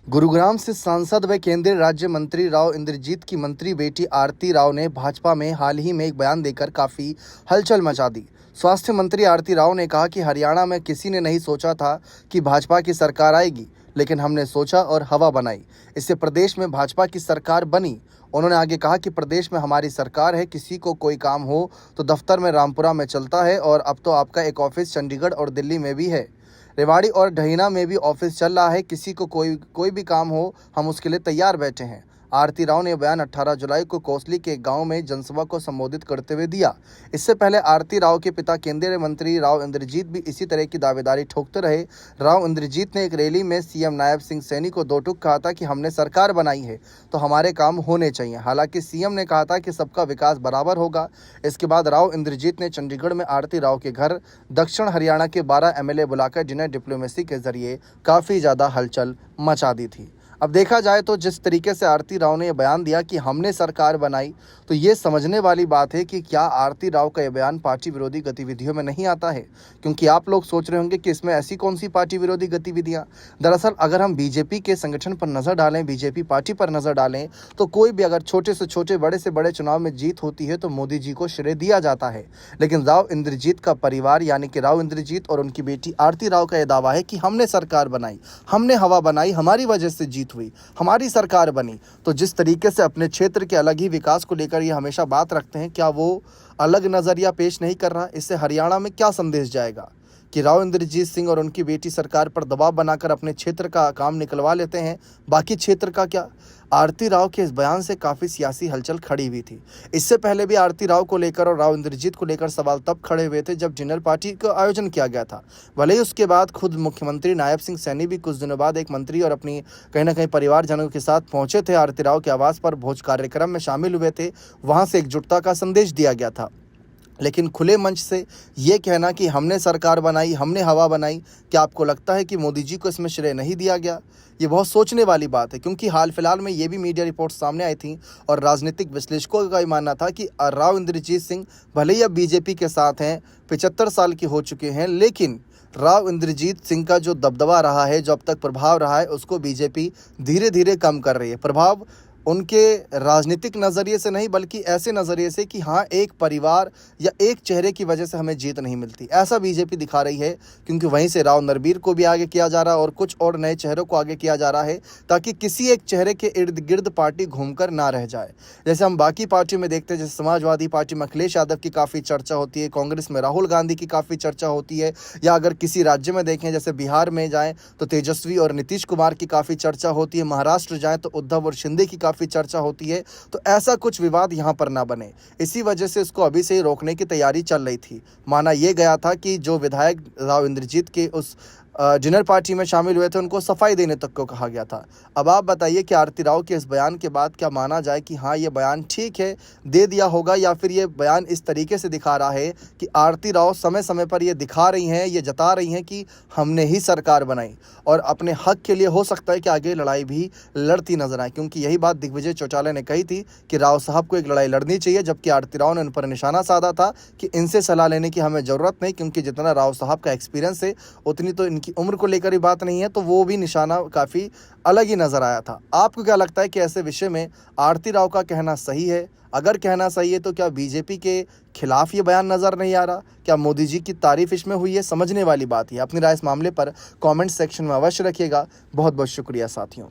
गुरुग्राम से सांसद व केंद्रीय राज्य मंत्री राव इंद्रजीत की मंत्री बेटी आरती राव ने भाजपा में हाल ही में एक बयान देकर काफ़ी हलचल मचा दी। स्वास्थ्य मंत्री आरती राव ने कहा कि हरियाणा में किसी ने नहीं सोचा था कि भाजपा की सरकार आएगी, लेकिन हमने सोचा और हवा बनाई, इससे प्रदेश में भाजपा की सरकार बनी। उन्होंने आगे कहा कि प्रदेश में हमारी सरकार है, किसी को कोई काम हो तो दफ्तर में रामपुरा में चलता है और अब तो आपका एक ऑफिस चंडीगढ़ और दिल्ली में भी है, रेवाड़ी और ढहीना में भी ऑफिस चल रहा है। किसी को कोई भी काम हो हम उसके लिए तैयार बैठे हैं। आरती राव ने बयान 18 जुलाई को कोसली के गांव में जनसभा को संबोधित करते हुए दिया। इससे पहले आरती राव के पिता केंद्रीय मंत्री राव इंद्रजीत भी इसी तरह की दावेदारी ठोकते रहे। राव इंद्रजीत ने एक रैली में सीएम नायब सिंह सैनी को दो टूक कहा था कि हमने सरकार बनाई है तो हमारे काम होने चाहिए। हालांकि सीएम ने कहा था कि सबका विकास बराबर होगा। इसके बाद राव इंद्रजीत ने चंडीगढ़ में आरती राव के घर दक्षिण हरियाणा के 12 एमएलए बुलाकर जिन्हें डिप्लोमेसी के जरिए काफ़ी ज़्यादा हलचल मचा दी थी। अब देखा जाए तो जिस तरीके से आरती राव ने यह बयान दिया कि हमने सरकार बनाई, तो ये समझने वाली बात है कि क्या आरती राव का यह बयान पार्टी विरोधी गतिविधियों में नहीं आता है। क्योंकि आप लोग सोच रहे होंगे कि इसमें ऐसी कौन सी पार्टी विरोधी गतिविधियां। दरअसल अगर हम बीजेपी के संगठन पर नज़र डालें, बीजेपी पार्टी पर नज़र डालें, तो कोई भी अगर छोटे से छोटे बड़े से बड़े चुनाव में जीत होती है तो मोदी जी को श्रेय दिया जाता है। लेकिन राव इंद्रजीत का परिवार यानी कि राव इंद्रजीत और उनकी बेटी आरती राव का यह दावा है कि हमने सरकार बनाई, हमने हवा बनाई, हमारी वजह से जीत हुई, हमारी सरकार बनी। तो जिस तरीके से अपने क्षेत्र के अलग ही विकास को लेकर ये हमेशा बात रखते हैं, क्या वो अलग नज़रिया पेश नहीं कर रहा? इससे हरियाणा में क्या संदेश जाएगा कि राव इंद्रजीत सिंह और उनकी बेटी सरकार पर दबाव बनाकर अपने क्षेत्र का काम निकलवा लेते हैं, बाकी क्षेत्र का क्या? आरती राव के इस बयान से काफ़ी सियासी हलचल खड़ी हुई थी। इससे पहले भी आरती राव को लेकर और राव इंद्रजीत को लेकर सवाल तब खड़े हुए थे जब डिनर पार्टी का आयोजन किया गया था। भले ही उसके बाद खुद मुख्यमंत्री नायब सिंह सैनी भी कुछ दिनों बाद एक मंत्री और अपनी कहीं ना कहीं परिवारजनों के साथ पहुंचे थे आरती राव के आवास पर, भोज कार्यक्रम में शामिल हुए थे। वहां से एकजुटता का संदेश दिया गया था। लेकिन खुले मंच से ये कहना कि हमने सरकार बनाई, हमने हवा बनाई, क्या आपको लगता है कि मोदी जी को इसमें श्रेय नहीं दिया गया? ये बहुत सोचने वाली बात है, क्योंकि हाल फिलहाल में ये भी मीडिया रिपोर्ट सामने आई थी और राजनीतिक विश्लेषकों का ये मानना था कि राव इंद्रजीत सिंह भले ही अब बीजेपी के साथ हैं, 75 साल के हो चुके हैं, लेकिन राव इंद्रजीत सिंह का जो दबदबा रहा है, जो अब तक प्रभाव रहा है, उसको बीजेपी धीरे धीरे कम कर रही है। प्रभाव उनके राजनीतिक नज़रिए से नहीं, बल्कि ऐसे नज़रिए से कि हाँ, एक परिवार या एक चेहरे की वजह से हमें जीत नहीं मिलती, ऐसा बीजेपी दिखा रही है। क्योंकि वहीं से राव नरबीर को भी आगे किया जा रहा है और कुछ और नए चेहरों को आगे किया जा रहा है, ताकि किसी एक चेहरे के इर्द गिर्द पार्टी घूमकर ना रह जाए। जैसे हम बाकी पार्टियों में देखते हैं, जैसे समाजवादी पार्टी में अखिलेश यादव की काफ़ी चर्चा होती है, कांग्रेस में राहुल गांधी की काफ़ी चर्चा होती है, या अगर किसी राज्य में देखें जैसे बिहार में जाएँ तो तेजस्वी और नीतीश कुमार की काफ़ी चर्चा होती है, महाराष्ट्र जाएँ तो उद्धव और शिंदे की काफ़ी चर्चा होती है। तो ऐसा कुछ विवाद यहाँ पर ना बने, इसी वजह से इसको अभी से ही रोकने की तैयारी चल रही थी। माना यह गया था कि जो विधायक राव इंद्रजीत के उस डिनर पार्टी में शामिल हुए थे उनको सफाई देने तक को कहा गया था। अब आप बताइए कि आरती राव के इस बयान के बाद क्या माना जाए कि हाँ, ये बयान ठीक है, दे दिया होगा, या फिर ये बयान इस तरीके से दिखा रहा है कि आरती राव समय समय पर ये दिखा रही हैं, ये जता रही हैं कि हमने ही सरकार बनाई और अपने हक के लिए हो सकता है कि आगे लड़ाई भी लड़ती नजर आए। क्योंकि यही बात दिग्विजय चौटाला ने कही थी कि राव साहब को एक लड़ाई लड़नी चाहिए, जबकि आरती राव ने उन पर निशाना साधा था कि इनसे सलाह लेने की हमें ज़रूरत नहीं, क्योंकि जितना राव साहब का एक्सपीरियंस है उतनी तो इनकी उम्र को लेकर ही बात नहीं है। तो वो भी निशाना काफ़ी अलग ही नज़र आया था। आपको क्या लगता है कि ऐसे विषय में आरती राव का कहना सही है? अगर कहना सही है तो क्या बीजेपी के खिलाफ ये बयान नज़र नहीं आ रहा? क्या मोदी जी की तारीफ इसमें हुई है? समझने वाली बात है। अपनी राय इस मामले पर कमेंट सेक्शन में अवश्य रखिएगा। बहुत बहुत शुक्रिया साथियों।